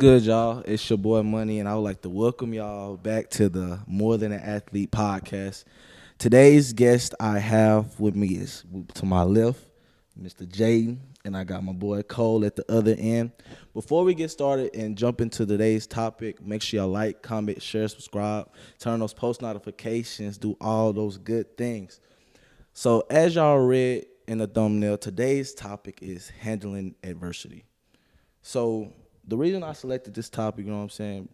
good, y'all? It's your boy Money, and I would like to welcome y'all back to the More Than an Athlete podcast. Today's guest I have with me is, to my left, Mr. Jaden, and I got my boy Cole at the other end. Before we get started and jump into today's topic, make sure y'all like, comment, share, subscribe, turn on those post notifications, do all those good things. So as y'all read in the thumbnail, today's topic is handling adversity. So the reason I selected this topic, you know what I'm saying,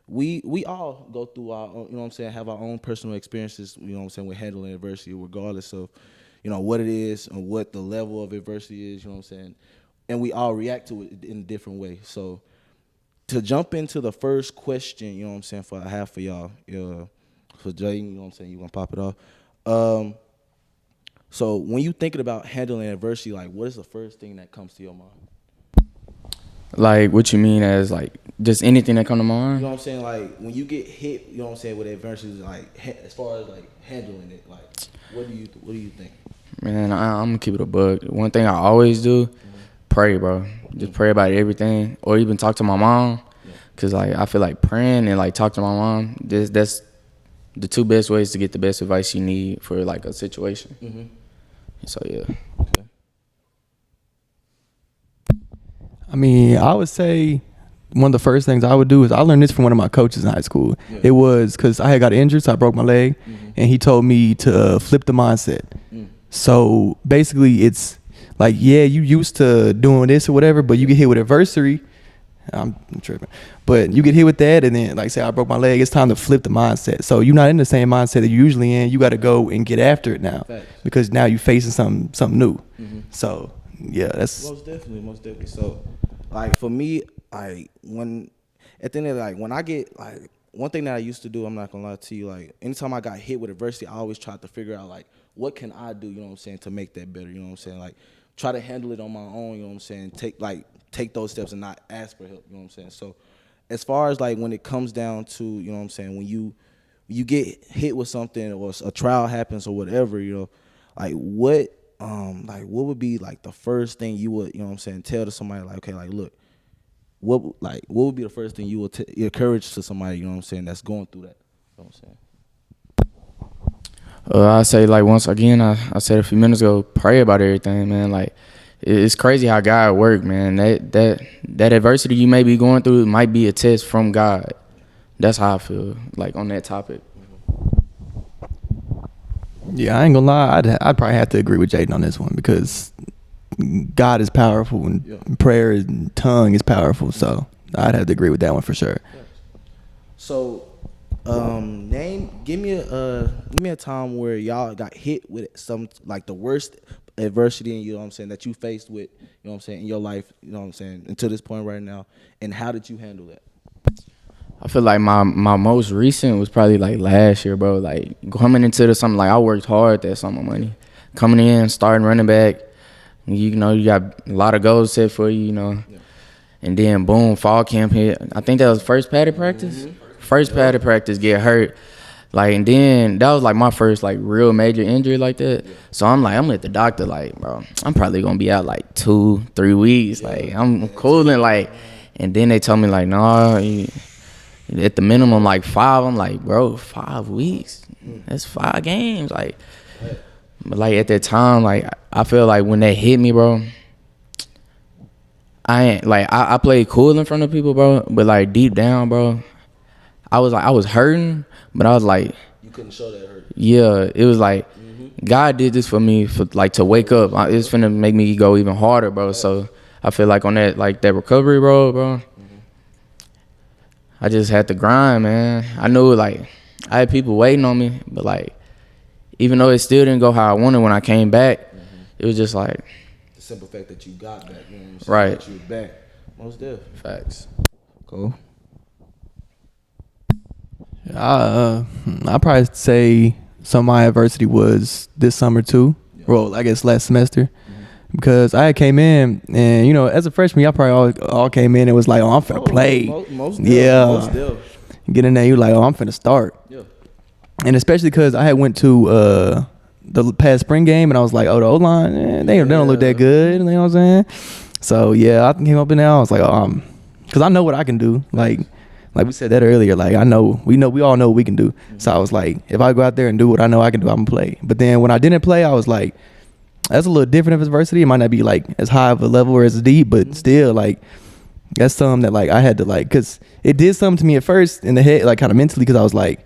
we all go through our own, you know what I'm saying, have our own personal experiences, you know what I'm saying, with handling adversity, regardless of, you know, what it is and what the level of adversity is, you know what I'm saying, and we all react to it in a different way. So to jump into the first question, you know what I'm saying, for I have for y'all, for Jaden, you know what I'm saying, you want to pop it off. So when you thinking about handling adversity, like, what is the first thing that comes to your mind? Like, what you mean as, like, just anything that come to mind? You know what I'm saying? Like, when you get hit, you know what I'm saying, with adversity, like, as far as, like, handling it, like, what do you think? Man, I'm going to keep it a bug. One thing I always do, pray, bro. Just pray about everything. Or even talk to my mom. Because, like, I feel like praying and, like, talk to my mom, that's the two best ways to get the best advice you need for, like, a situation. Mm-hmm. So, yeah. Okay. I mean, I would say one of the first things I would do is I learned this from one of my coaches in high school. Yeah. It was because I had got injured, so I broke my leg, and he told me to flip the mindset. So basically, it's like, yeah, you used to doing this or whatever, but you get hit with adversity. I'm tripping, but you get hit with that, and then, like, say I broke my leg, it's time to flip the mindset. So you're not in the same mindset that you're usually in. You got to go and get after it now. Facts. Because now you're facing something new. So yeah, that's most definitely. So, like, for me, like, when at the end of the, like, when I get, like, one thing that I used to do, I'm not gonna lie to you, like, anytime I got hit with adversity, I always tried to figure out, like, what can I do, you know what I'm saying, to make that better, you know what I'm saying, like, try to handle it on my own, you know what I'm saying, take those steps and not ask for help, you know what I'm saying. So as far as, like, when it comes down to, you know what I'm saying, when you get hit with something or a trial happens or whatever, you know, like, what would be, like, the first thing you would, you know what I'm saying, tell to somebody, like, okay, like, look, what would be the first thing you would encourage to somebody, you know what I'm saying, that's going through that, you know what I'm saying? I say, like, once again, I said a few minutes ago, pray about everything, man. Like, it's crazy how God works, man. That adversity you may be going through might be a test from God. That's how I feel, like, on that topic. Yeah, I ain't gonna lie. I'd probably have to agree with Jaden on this one because God is powerful and prayer and tongue is powerful. So I'd have to agree with that one for sure. So, give me a time where y'all got hit with some, like, the worst adversity, and you know what I'm saying, that you faced with, you know what I'm saying, in your life, you know what I'm saying, until this point right now, and how did you handle that? I feel like my most recent was probably, like, last year, bro. Like, coming into something, like, I worked hard that summer, Money. Coming in, starting running back, you know, you got a lot of goals set for you, you know. Yeah. And then, boom, fall camp hit. I think that was first padded practice. First padded practice, get hurt. Like, and then that was, like, my first, like, real major injury like that. So I'm at the doctor, like, bro, I'm probably going to be out, like, 2-3 weeks. Like, I'm cooling, like, and then they told me, like, no, at the minimum, like, 5. I'm like, bro, 5 weeks? That's 5 games. Like, but, like, at that time, like, I feel like when they hit me, bro, I played cool in front of people, bro, but, like, deep down, bro, I was hurting, but I was like, you couldn't show that hurt. Yeah, it was like, God did this for me, for, like, to wake up. It's finna make me go even harder, bro. So I feel like on that, like, that recovery road, bro, I just had to grind, man. I knew, like, I had people waiting on me, but, like, even though it still didn't go how I wanted when I came back, it was just like the simple fact that you got back, you know what I'm saying? Right. That you were back. Most definitely. Facts. Cool. I'd probably say some of my adversity was this summer too. Yeah. Well, I guess last semester. Because I came in, and, you know, as a freshman, y'all probably all came in and was like, oh, I'm finna play. Most Get in there, you like, oh, I'm finna start. Yeah. And especially because I had went to the past spring game, and I was like, oh, the O-line, they don't look that good. You know what I'm saying? So, yeah, I came up in there, I was like, oh, I'm because I know what I can do. Like we said that earlier. Like we all know what we can do. So I was like, if I go out there and do what I know I can do, I'm gonna play. But then when I didn't play, I was like, that's a little different of adversity. It might not be like as high of a level or as deep, but still like that's something that like I had to like, cause it did something to me at first in the head, like kind of mentally, cause I was like,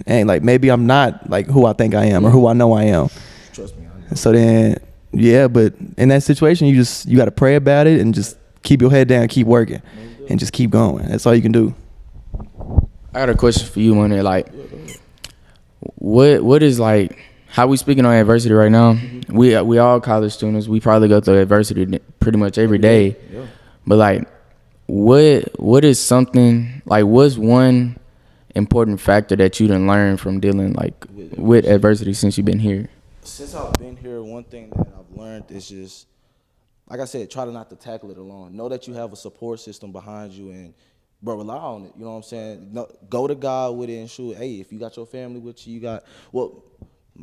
hey, like maybe I'm not like who I think I am or who I know I am. Trust me. So then, yeah, but in that situation, you got to pray about it and just keep your head down, keep working, and just keep going. That's all you can do. I got a question for you on it. Like, what is like? How we speaking on adversity right now? We all college students. We probably go through adversity pretty much every day. Yeah. But like, what is something like? What's one important factor that you done learn from dealing like with adversity since you've been here? Since I've been here, one thing that I've learned is just, like I said, try to not to tackle it alone. Know that you have a support system behind you, and bro, rely on it. You know what I'm saying? No, go to God with it and shoot. Hey, if you got your family with you,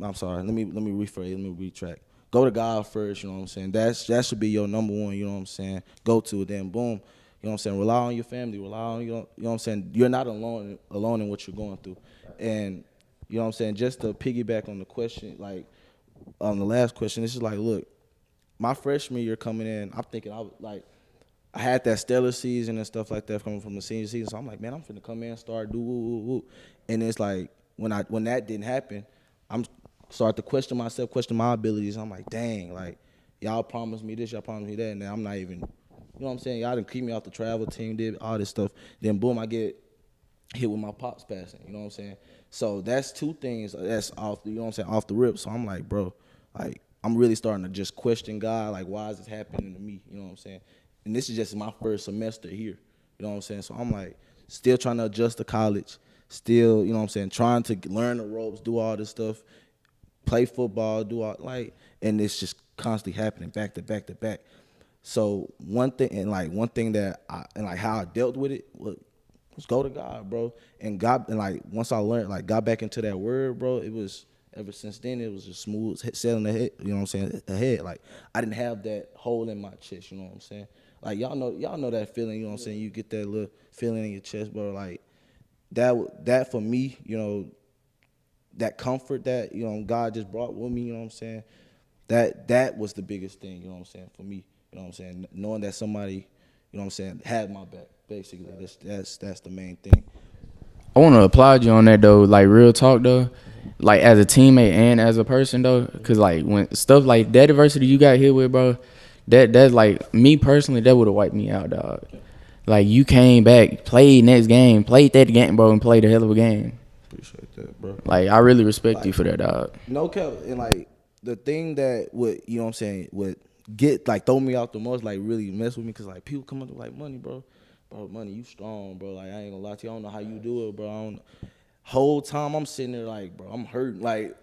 I'm sorry. Let me rephrase. Let me retract. Go to God first. You know what I'm saying? That should be your number one. You know what I'm saying? Go to it. Then boom. You know what I'm saying? Rely on your family. Rely on you know what I'm saying? You're not alone in what you're going through. And you know what I'm saying? Just to piggyback on the question, like on the last question, this is like, look, my freshman year coming in, I'm thinking I had that stellar season and stuff like that coming from the senior season. So I'm like, man, I'm finna come in, start do woo woo woo. And it's like when that didn't happen, I'm start to question myself, question my abilities. I'm like, dang, like y'all promised me this, y'all promised me that, and then I'm not even, you know what I'm saying? Y'all didn't keep me off the travel team, did all this stuff. Then boom, I get hit with my pops passing. You know what I'm saying? So that's two things that's off. You know what I'm saying? Off the rip. So I'm like, bro, like I'm really starting to just question God. Like, why is this happening to me? You know what I'm saying? And this is just my first semester here. You know what I'm saying? So I'm like, still trying to adjust to college. Still, you know what I'm saying? Trying to learn the ropes, do all this stuff, play football, do all and it's just constantly happening back to back to back. So one thing that how I dealt with it was go to God, bro. And God, and like once I learned, like got back into that word, bro, it was ever since then it was just smooth sailing ahead. You know what I'm saying? Ahead, like I didn't have that hole in my chest. You know what I'm saying? Like y'all know that feeling. You know what I'm saying? You get that little feeling in your chest, bro. Like that for me, you know, that comfort that you know God just brought with me. You know what I'm saying? That was the biggest thing. You know what I'm saying? For me, you know what I'm saying? Knowing that somebody, you know what I'm saying, had my back. Basically, that's the main thing. I want to applaud you on that though. Like real talk though, like as a teammate and as a person though, because like when stuff like that adversity you got hit with, bro, that's like me personally, that would have wiped me out, dog. Like you came back, played next game, played that game, bro, and played a hell of a game. Appreciate that, bro. Like I really respect you for that, dog. No cap, and like the thing that would, you know what I'm saying, would get like throw me out the most, like really mess with me, cause like people come up to like money, bro, money, you strong, bro. Like I ain't gonna lie to you, I don't know how you do it, bro. I don't. Whole time I'm sitting there like, bro, I'm hurting, like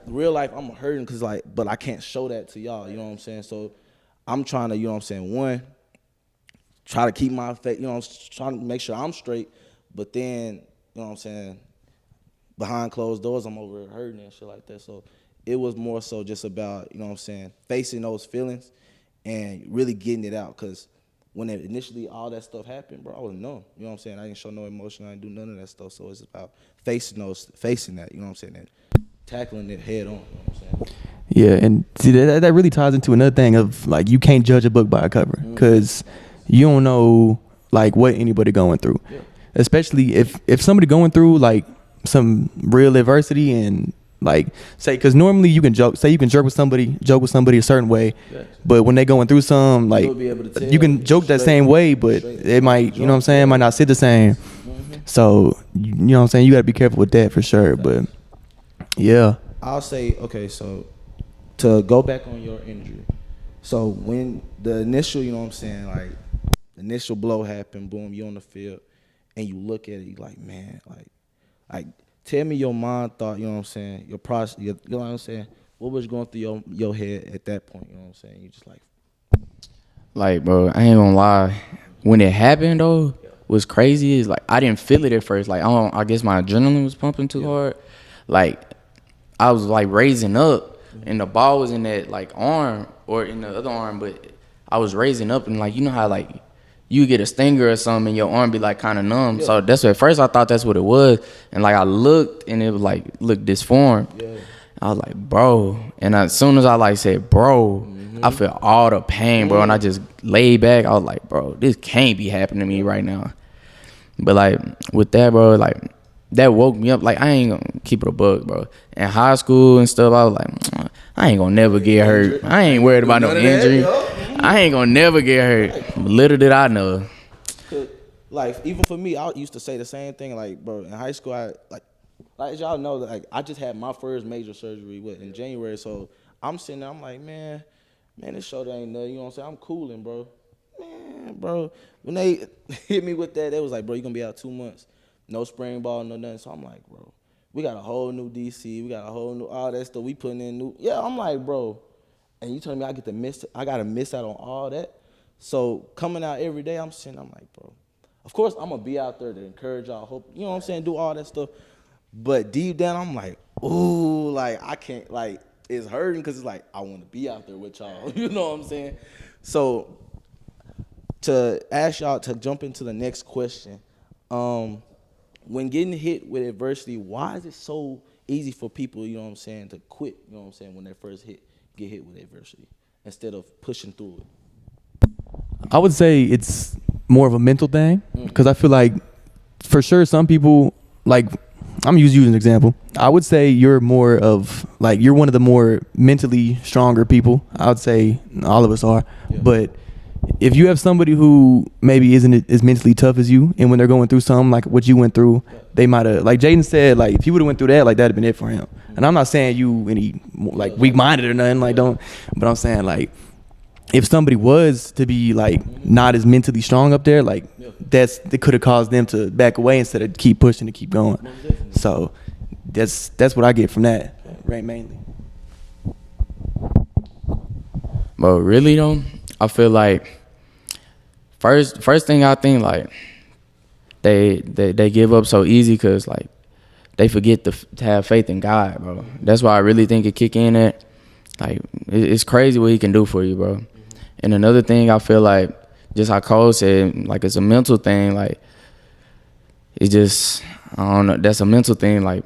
real life, I'm hurting, cause like, but I can't show that to y'all, you know what I'm saying? So I'm trying to, you know what I'm saying, one, try to keep my faith, you know, trying to make sure I'm straight, but then, you know what I'm saying, behind closed doors, I'm over here hurting and shit like that. So it was more so just about, you know what I'm saying, facing those feelings and really getting it out. Because when initially all that stuff happened, bro, I was numb. You know what I'm saying? I didn't show no emotion. I didn't do none of that stuff. So it's about facing that, you know what I'm saying, and tackling it head on, you know what I'm saying? Yeah, and see that really ties into another thing of like you can't judge a book by a cover because you don't know like what anybody going through, especially if somebody going through like some real adversity and like say because normally you can joke with somebody a certain way, but when they going through some like you can joke that same way, but it might you know what I'm saying, it might not sit the same. So you know what I'm saying, you gotta be careful with that for sure. But yeah, I'll say okay, so to go back on your injury, so when the initial, you know what I'm saying, like initial blow happened, boom, you on the field and you look at it, you like, man, like tell me your mind thought, you know what I'm saying, your process, you know what I'm saying, what was going through your head at that point, you know what I'm saying? You just like, bro, I ain't gonna lie. When it happened though, what's crazy is like I didn't feel it at first. Like I guess my adrenaline was pumping too hard. Like I was like raising up and the ball was in that like arm or in the other arm, but I was raising up and like you know how like you get a stinger or something and your arm be like kind of numb. So that's what, at first I thought that's what it was. And like I looked and it was like looked disformed. I was like, bro. And as soon as I like said, bro, I feel all the pain, bro. And I just laid back. I was like, bro, this can't be happening to me right now. But like with that, bro, like that woke me up. Like I ain't gonna keep it a bug, bro. In high school and stuff, I was like, I ain't gonna never get hurt. I ain't worried about no injury. I ain't gonna never get hurt. Little did I know. Like even for me, I used to say the same thing. Like, bro, in high school, I like as y'all know, like I just had my first major surgery in January. So I'm sitting there, I'm like, man, this shoulder ain't nothing. You know what I'm saying? I'm cooling, bro. Man, bro, when they hit me with that, they was like, bro, you gonna be out 2 months, no spring ball, no nothing. So I'm like, bro, we got a whole new DC, we got a whole new all that stuff. We putting in new, I'm like, bro, and you telling me I gotta miss out on all that. So coming out every day, I'm like, bro, of course I'm gonna be out there to encourage y'all, hope, you know what I'm saying, do all that stuff. But deep down, I'm like, ooh, like I can't, like it's hurting because it's like I want to be out there with y'all. You know what I'm saying? So to ask y'all to jump into the next question, when getting hit with adversity, why is it so easy for people, you know what I'm saying, to quit, you know what I'm saying, when they first get hit with adversity instead of pushing through it? I would say it's more of a mental thing because I feel like for sure some people, like I'm gonna use you as an example. I would say you're one of the more mentally stronger people. I would say all of us are. But if you have somebody who maybe isn't as mentally tough as you, and when they're going through something like what you went through, they might have, like Jaden said, like if he would have went through that, like that'd have been it for him. And I'm not saying you any like weak-minded or nothing, like don't. But I'm saying like if somebody was to be like not as mentally strong up there, like it could have caused them to back away instead of keep pushing to keep going. So that's what I get from that, right? Mainly. But really though, I feel like first thing I think like they give up so easy because like they forget to have faith in God, bro. That's why I really think it kick in at like it's crazy what He can do for you, bro. And another thing I feel like, just how Cole said, like it's a mental thing. Like it's just, I don't know, that's a mental thing. Like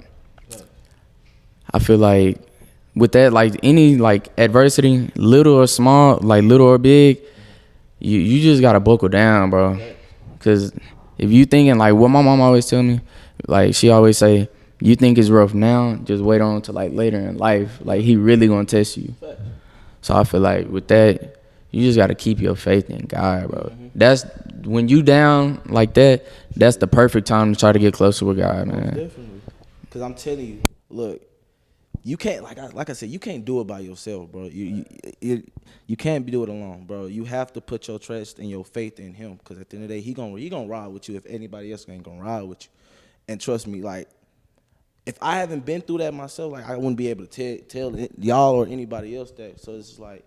I feel like with that, like any like adversity, little or small, like little or big, you just gotta buckle down, bro. Cause if you thinking like what my mom always tell me, like she always say, you think it's rough now, just wait on to like later in life. Like He really gonna test you. So I feel like with that, you just gotta keep your faith in God, bro. That's when you down like that. That's the perfect time to try to get closer with God, man. Definitely, because I'm telling you, look, you can't like I said, you can't do it by yourself, bro. You can't do it alone, bro. You have to put your trust and your faith in Him, because at the end of the day, He gonna ride with you if anybody else ain't gonna ride with you. And trust me, like if I haven't been through that myself, like I wouldn't be able to tell y'all or anybody else that. So it's just like,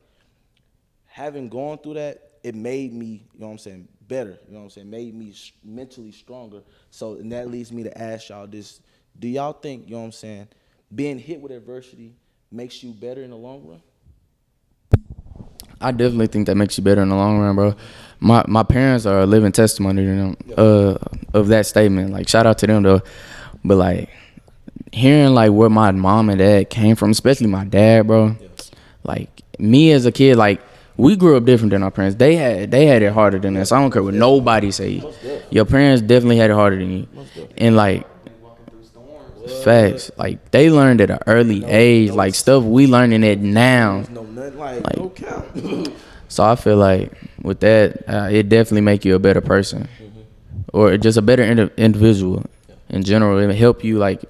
having gone through that, it made me, you know what I'm saying, better. You know what I'm saying? Made me mentally stronger. So, and that leads me to ask y'all this. Do y'all think, you know what I'm saying, being hit with adversity makes you better in the long run? I definitely think that makes you better in the long run, bro. My parents are a living testimony to them, of that statement. Like, shout out to them, though. But, like, hearing, like, where my mom and dad came from, especially my dad, bro, like, me as a kid, like, we grew up different than our parents. They had it harder than us. I don't care what nobody say. Your parents definitely had it harder than you. And like facts, like they learned at an early age, like stuff we learning it now. Like, so I feel like with that, it definitely make you a better person, or just a better individual in general. It help you, like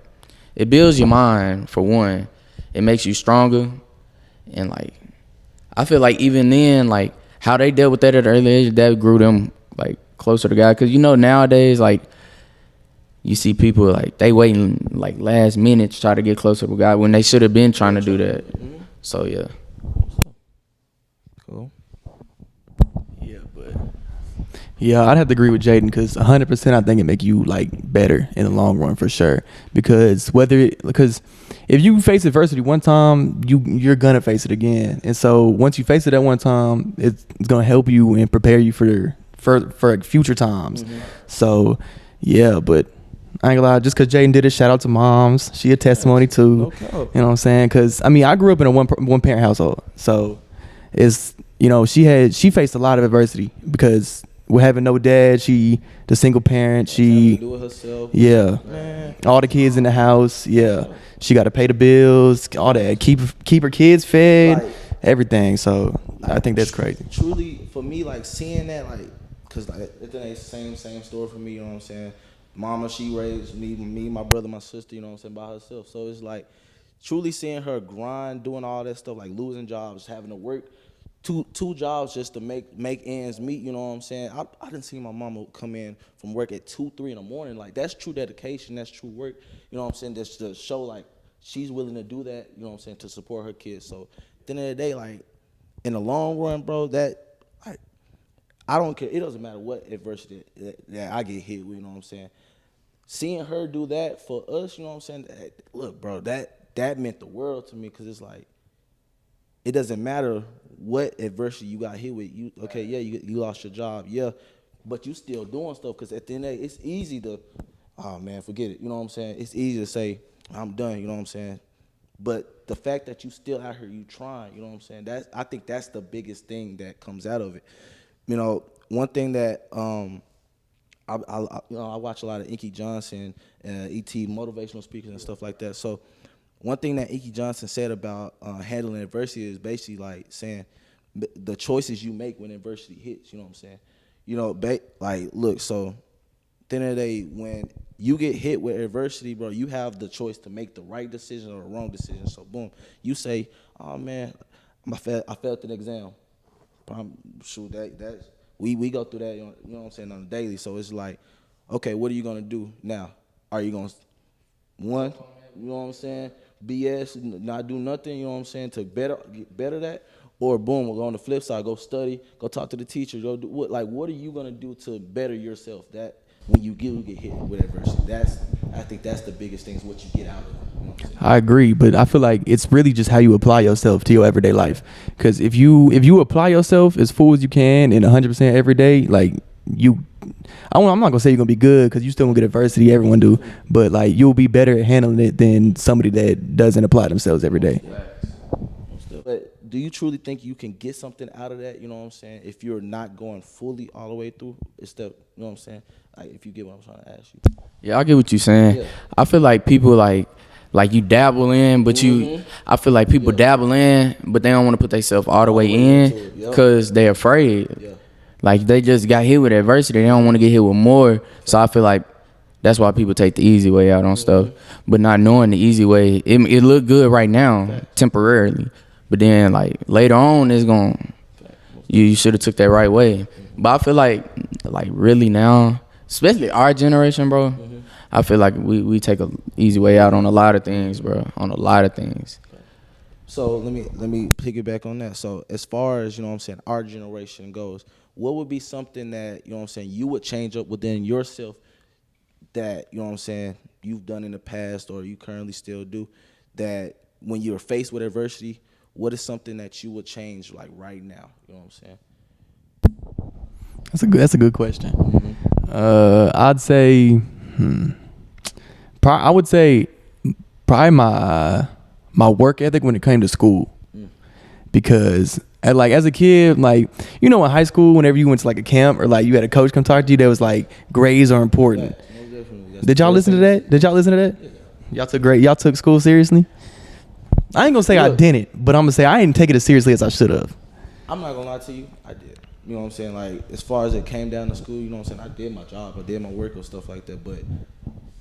it builds your mind for one. It makes you stronger, and like. I feel like even then, like, how they dealt with that at an early age, that grew them, like, closer to God. Because, you know, nowadays, like, you see people, like, they waiting, like, last minute to try to get closer to God when they should have been trying to do that. So, yeah. Cool. Yeah, I'd have to agree with Jaden because 100% I think it make you, like, better in the long run for sure. Because if you face adversity one time, you're gonna face it again. And so once you face it at one time, it's gonna help you and prepare you for for future times. So yeah, but I ain't gonna lie, just because Jaden did it, shout out to moms. She a testimony too. No cap. You know what I'm saying? Because I mean, I grew up in a one parent household, so it's, you know, she faced a lot of adversity because with having no dad, she the single parent. She do it herself. Yeah, Man. all the kids in the house. Yeah, she got to pay the bills, all that. Keep her kids fed, Like, everything. So I think that's crazy. Truly, for me, like seeing that, like, cause like it's the same story for me. You know what I'm saying? Mama, she raised me, my brother, my sister. You know what I'm saying, by herself. So it's like truly seeing her grind, doing all that stuff, like losing jobs, having to work two jobs just to make ends meet. You know what I'm saying? I didn't see my mama come in from work at 2, 3 in the morning. Like, that's true dedication. That's true work. You know what I'm saying? Just to show like she's willing to do that. You know what I'm saying? To support her kids. So at the end of the day, like in the long run, bro, that like I don't care. It doesn't matter what adversity that I get hit with. You know what I'm saying? Seeing her do that for us, you know what I'm saying? Look, bro, that meant the world to me, because it's like, it doesn't matter what adversity you got hit with. You okay? Yeah, you lost your job. Yeah, but you still doing stuff, because at the end of the day, it's easy to, oh man, forget it. You know what I'm saying? It's easy to say I'm done. You know what I'm saying? But the fact that you still out here, you trying. You know what I'm saying? I think that's the biggest thing that comes out of it. You know, one thing that I watch a lot of Inky Johnson, ET motivational speakers and stuff like that. So one thing that Inky Johnson said about handling adversity is basically like saying the choices you make when adversity hits. You know what I'm saying? You know, like look. So at the end of the day, when you get hit with adversity, bro, you have the choice to make the right decision or the wrong decision. So boom, you say, oh man, I failed an exam. Shoot, that's we go through that, you know what I'm saying, on a daily. So it's like, okay, what are you gonna do now? Are you gonna you know what I'm saying, BS, not do nothing, you know what I'm saying, to get better that? Or boom, we'll go on the flip side, go study, go talk to the teacher, go do what are you gonna do to better yourself? That when you get hit with adversity, I think that's the biggest thing, is what you get out of it. You know what I'm saying? I agree, but I feel like it's really just how you apply yourself to your everyday life. Because if you apply yourself as full as you can and 100% every day, like I'm not gonna say you're gonna be good, because you still gonna get adversity. Everyone do, but like you'll be better at handling it than somebody that doesn't apply themselves every day. But do you truly think you can get something out of that? You know what I'm saying? If you're not going fully all the way through, you know what I'm saying? Like, if you get what I'm trying to ask you. Yeah, I get what you're saying. Yeah. I feel like people like you dabble in, but I feel like people dabble in, but they don't want to put themselves all the way in because they're afraid. Yeah. Like, they just got hit with adversity. They don't want to get hit with more. So I feel like that's why people take the easy way out on stuff. But not knowing the easy way, it look good right now, temporarily. But then, like, later on, it's going, you should have took that right way. But I feel like really now, especially our generation, bro, I feel like we take a easy way out on a lot of things, bro. On a lot of things. So let me piggyback on that. So as far as, you know what I'm saying, our generation goes, what would be something that, you know what I'm saying, you would change up within yourself that, you know what I'm saying, you've done in the past or you currently still do, that when you're faced with adversity, what is something that you would change, like, right now? You know what I'm saying? That's a good question. I'd say, I would say probably my work ethic when it came to school, because as a kid, like, you know, in high school, whenever you went to like a camp or like you had a coach come talk to you, that was like grades are important. Did y'all listen to that? Yeah. Y'all took school seriously? I ain't gonna say I didn't, but I'm gonna say I didn't take it as seriously as I should have. I'm not gonna lie to you, I did. You know what I'm saying? Like, as far as it came down to school, you know what I'm saying, I did my job, I did my work or stuff like that. But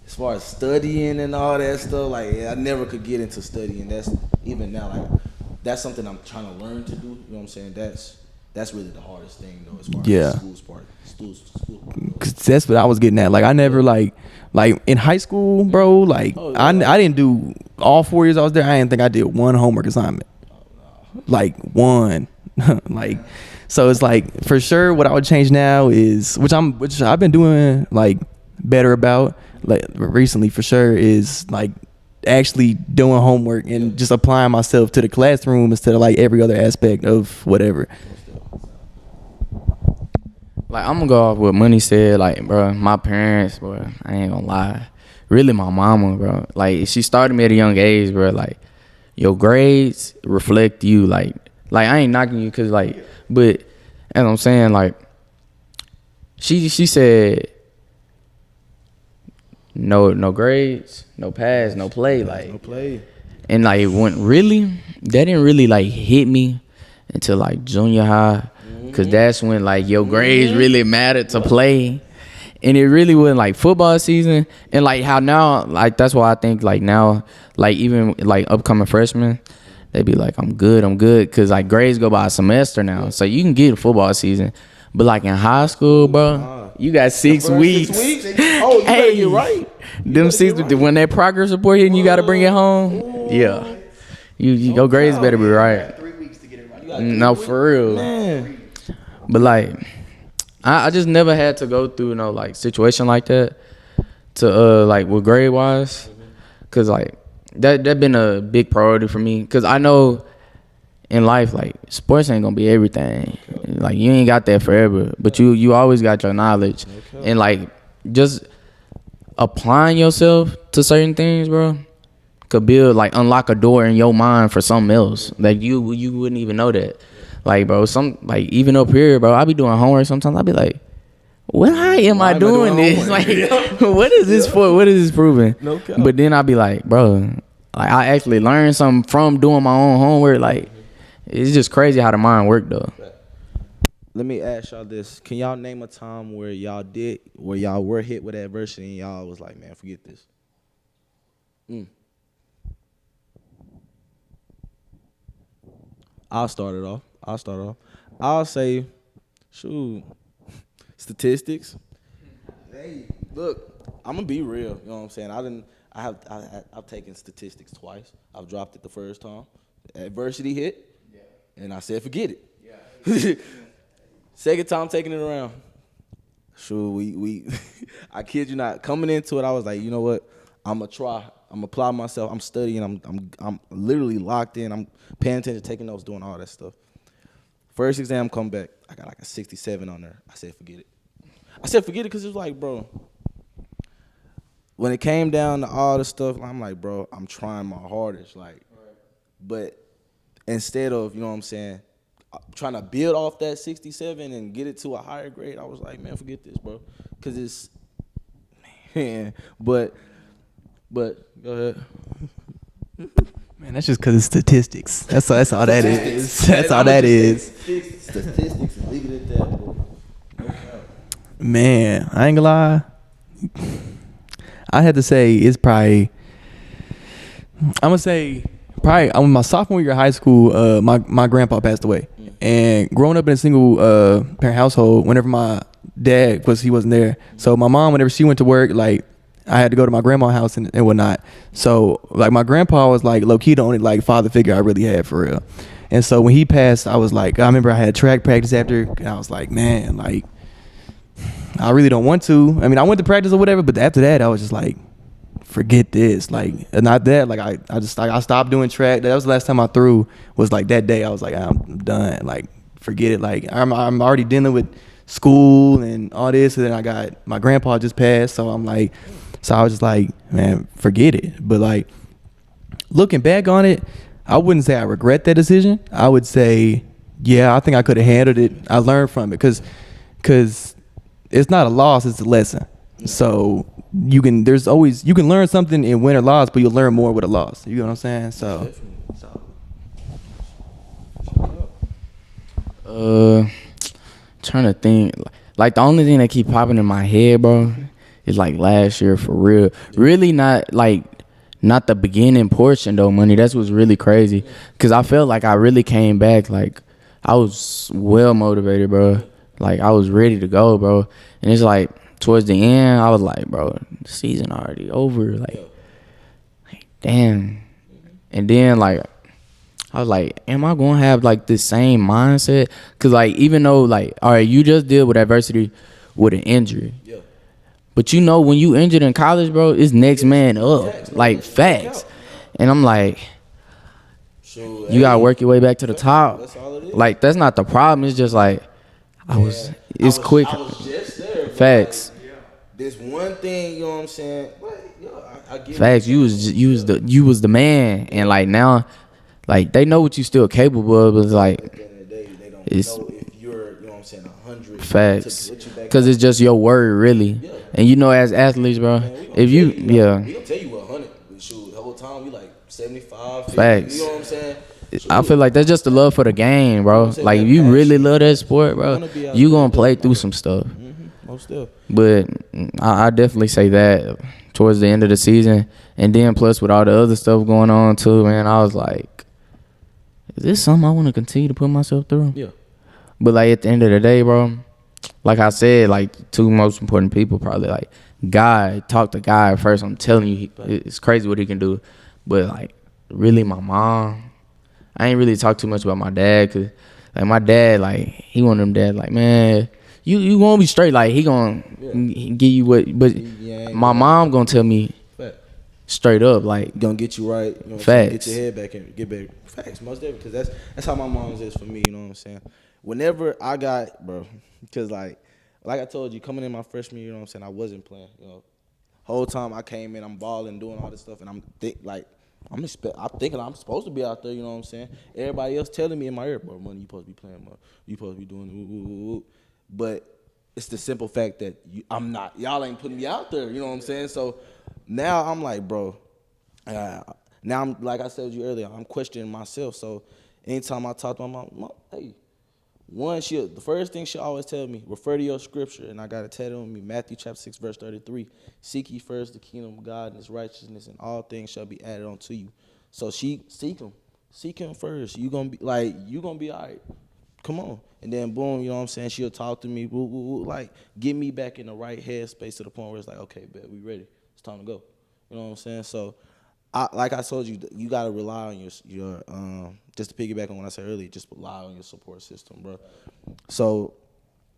as far as studying and all that stuff, like, I never could get into studying. That's even now, like, that's something I'm trying to learn to do. You know what I'm saying? That's really the hardest thing, though, as far as the school's part. School. Cause that's what I was getting at. Like, I never like in high school, bro. Like, I didn't do all 4 years I was there. I didn't think I did one homework assignment. Like one, like. So it's like, for sure, what I would change now is, which I've been doing like better about, like, recently for sure, is like actually doing homework and just applying myself to the classroom instead of like every other aspect of whatever. Like, I'm gonna go off what Money said. Like, bro, my parents, bro, I ain't gonna lie. Really, my mama, bro. Like, she started me at a young age, bro. Like, your grades reflect you. Like I ain't knocking you, cause like, but as I'm saying, like, she said, no grades, no pass, no play, like, No play. and like, that didn't really like hit me until like junior high, cause that's when like your grades really mattered to play, and it really wasn't like football season, and like how now, like that's why I think like now, like even like upcoming freshmen, they be like, I'm good, cause like grades go by a semester now, so you can get a football season, but like in high school, bro, you got 6 weeks. Oh, you better get right. Them 6 weeks, when that progress report hit and you got to bring it home, yeah. Your grades better be right. 3 weeks to get it right. No, for real. Man. But like, I just never had to go through no like situation like that to like with grade wise, cause like that been a big priority for me. Cause I know in life like sports ain't gonna be everything. Like you ain't got that forever, but you always got your knowledge, and like just applying yourself to certain things, bro, could unlock a door in your mind for something else. Like you wouldn't even know that. Like, bro, like even up here, bro, I be doing homework sometimes. I be like, why am I doing this? Like, what is this for? What is this proving? No cap. But then I be like, bro, like I actually learned something from doing my own homework. Like, it's just crazy how the mind work though. Let me ask y'all this. Can y'all name a time where y'all were hit with adversity and y'all was like, man, forget this? I'll start it off. I'll say, shoot, statistics. Hey, look, I'm gonna be real. You know what I'm saying? I've taken statistics twice. I've dropped it the first time. Adversity hit, and I said, forget it. Yeah. Second time taking it around. Sure, we I kid you not. Coming into it, I was like, you know what? I'm gonna try. I'm gonna apply myself. I'm studying. I'm literally locked in. I'm paying attention, taking notes, doing all that stuff. First exam come back, I got like a 67 on there. I said, forget it. Because it was like, bro, when it came down to all the stuff, I'm like, bro, I'm trying my hardest, like, but instead of, you know what I'm saying, trying to build off that 67 and get it to a higher grade, I was like, man, forget this, bro, because it's, man, but go ahead. Man, that's just because it's statistics. That's all that is. That's all that is. Statistics and leave it at that, bro. Man, I ain't gonna lie. I had to say it's probably. I'm gonna say probably. My sophomore year of high school. My grandpa passed away, and growing up in a single parent household, whenever my dad he wasn't there. So my mom, whenever she went to work, like, I had to go to my grandma's house and whatnot. So like my grandpa was like low key the only like father figure I really had for real. And so when he passed, I was like, I remember I had track practice after, and I was like, man, like, I really don't want to. I mean, I went to practice or whatever, but after that, I was just like, forget this. Like, not that. Like, I stopped doing track. That was the last time I threw. Was like that day. I was like, I'm done. Like, forget it. Like, I'm already dealing with school and all this, and then I got my grandpa just passed, so I'm like. So I was just like, man, forget it. But like, looking back on it, I wouldn't say I regret that decision. I would say, yeah, I think I could have handled it. I learned from it because it's not a loss, it's a lesson. So you can learn something in win or loss, but you'll learn more with a loss. You know what I'm saying? So. Trying to think. Like the only thing that keep popping in my head, bro, is like last year for real. Really not the beginning portion though, Money. That's what's really crazy. Cause I felt like I really came back. Like I was well motivated, bro. Like I was ready to go, bro. And it's like towards the end, I was like, bro, the season already over. Like damn. And then like I was like, am I gonna have like the same mindset? Cause like even though like, all right, you just deal with adversity with an injury. Yeah. But you know when you injured in college, bro, it's next man up. Like facts. And I'm like, you gotta work your way back to the top. Like that's not the problem. It's just like I was It's quick. I was just there. Facts. This one thing, you know what I'm saying? But, I get Facts. You was the man, and like now, like they know what you still capable of. But it's like At the end of the day, they don't it's know if you're, you know what I'm saying, 100. facts. To put you back Cause up. it's just your word, really. Yeah. And you know, as athletes, bro, Man, we gonna if you, tell you, yeah, we gonna tell you 100. Shoot, the whole time we like 75, 50. Facts. You know what I'm saying? I feel like that's just the love for the game, bro. saying? Like That if you really passion. love that sport, bro, wanna be out you there gonna play doing through it. some stuff. Most still. But I definitely say that towards the end of the season, and then plus with all the other stuff going on too, man, I was like, is this something I want to continue to put myself through? Yeah. But like at the end of the day, bro, like I said, like two most important people probably like God. Talk to God first. I'm telling you, it's crazy what he can do. But like really, my mom. I ain't really talk too much about my dad, cause like my dad, like he one of them dads, like man, you gonna be straight. Like he gonna give you what, but my mom gonna tell me straight up, like Gonna get you right. You know what I'm saying? Get your head back and get back. Facts, most definitely. Because that's how my mom's is for me. You know what I'm saying? Whenever I got, bro, because like I told you, coming in my freshman year, you know what I'm saying, I wasn't playing. You know, whole time I came in, I'm balling, doing all this stuff, and I'm thinking I'm supposed to be out there. You know what I'm saying? Everybody else telling me in my ear, bro, money, you supposed to be playing, bro. You supposed to be doing, but it's the simple fact that I'm not. Y'all ain't putting me out there. You know what I'm saying? So now I'm like, bro. Now I'm like I said to you earlier. I'm questioning myself. So anytime I talk to my mom, hey, the first thing she always tell me, refer to your scripture, and I got it tattooed on me, Matthew chapter 6 verse 33. Seek ye first the kingdom of God and His righteousness, and all things shall be added unto you. So seek Him first. You gonna be all right. Come on. And then boom, you know what I'm saying? She'll talk to me, like get me back in the right headspace to the point where it's like, okay, bet, we ready. It's time to go. You know what I'm saying? So, like I told you, you gotta rely on your just to piggyback on what I said earlier, just rely on your support system, bro. So,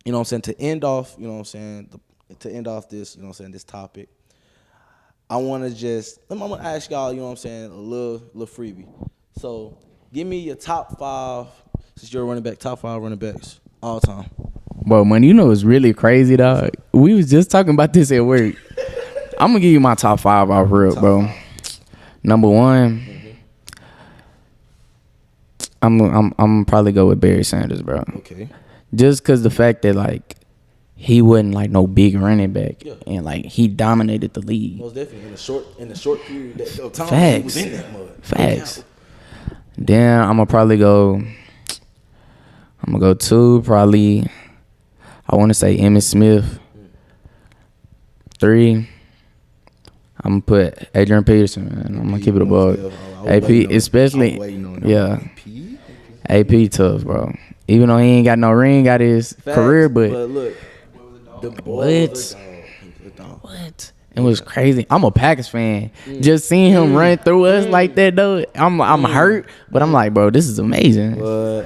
you know what I'm saying? To end off, you know what I'm saying? To end off this, you know what I'm saying? This topic, I'm gonna ask y'all, you know what I'm saying? A little freebie. So, give me your top 5. Since you're a running back, top 5 running backs all time. bro, man, you know it's really crazy, dog. We was just talking about this at work. I'm gonna give you my top 5 off real, bro. 5. Number 1, I'm probably go with Barry Sanders, bro. Okay. Just cause the fact that like he wasn't like no big running back, Yeah. and like he dominated the league. Most definitely in the short period of time he was Facts. in that mud. Facts. Then I'm gonna go 2, probably. I want to say Emmitt Smith. 3, I'm gonna put Adrian Peterson, man. I'm gonna keep it above. AP, especially, yeah. AP tough, bro. Even though he ain't got no ring, got his career, but look, the boy was a dog. what? It was crazy. I'm a Packers fan. Just seeing him run through us like that, though. I'm hurt, but I'm like, bro, this is amazing. But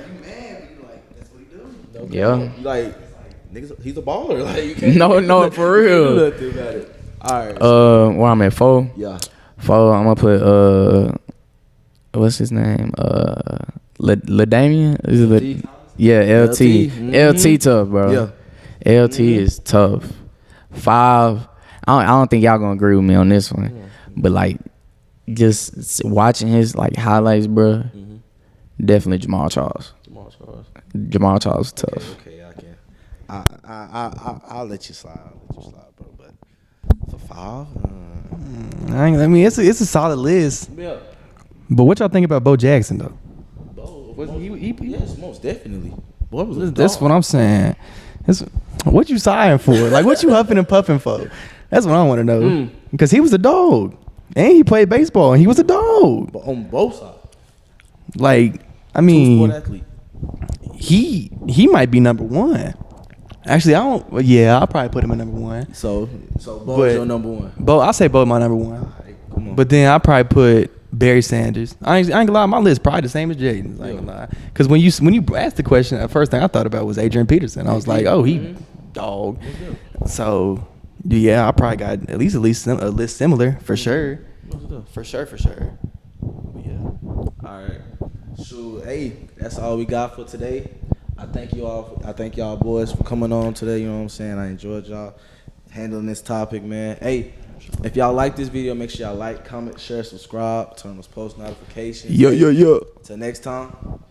Yeah. like niggas, he's a baller. Like you can't No, for you real. can't do nothing about it. All right. Where I'm at 4. Yeah. 4. I'm gonna put what's his name? LaDamian? Is it LT? Yeah, LT. LT. LT tough, bro. Yeah. LT is tough. 5. I don't think y'all gonna agree with me on this one, but like just watching his like highlights, bro. Definitely Jamal Charles. Jamal Charles is tough. Okay, I can. I'll let you slide. Bro. But for 5, I mean, it's a solid list. yeah. But what y'all think about Bo Jackson though? Yes, most definitely. Boy was a That's dog. what I'm saying. What you sighing for? Like, what you huffing and puffing for? That's what I want to know. Because he was a dog, and he played baseball, and he was a dog. But on both sides. Like, I Two-sport mean, athlete. he might be number 1. Actually, I don't. Well, yeah, I'll probably put him at number 1. So Bo But- is your number 1. Bo, I'll say Bo my number 1. Come on. But then I'll probably put Barry Sanders. I ain't gonna lie, my list probably the same as Jaden's. I ain't gonna lie. Because when you asked the question, the first thing I thought about was Adrian Peterson. I was like, oh, he dog. So yeah, I probably got at least a list similar for sure. For sure. But yeah. All right. So, hey, that's all we got for today. I thank you all. I thank y'all boys for coming on today. You know what I'm saying? I enjoyed y'all handling this topic, man. Hey, if y'all like this video, make sure y'all like, comment, share, subscribe, turn those post notifications. Yo. Till next time.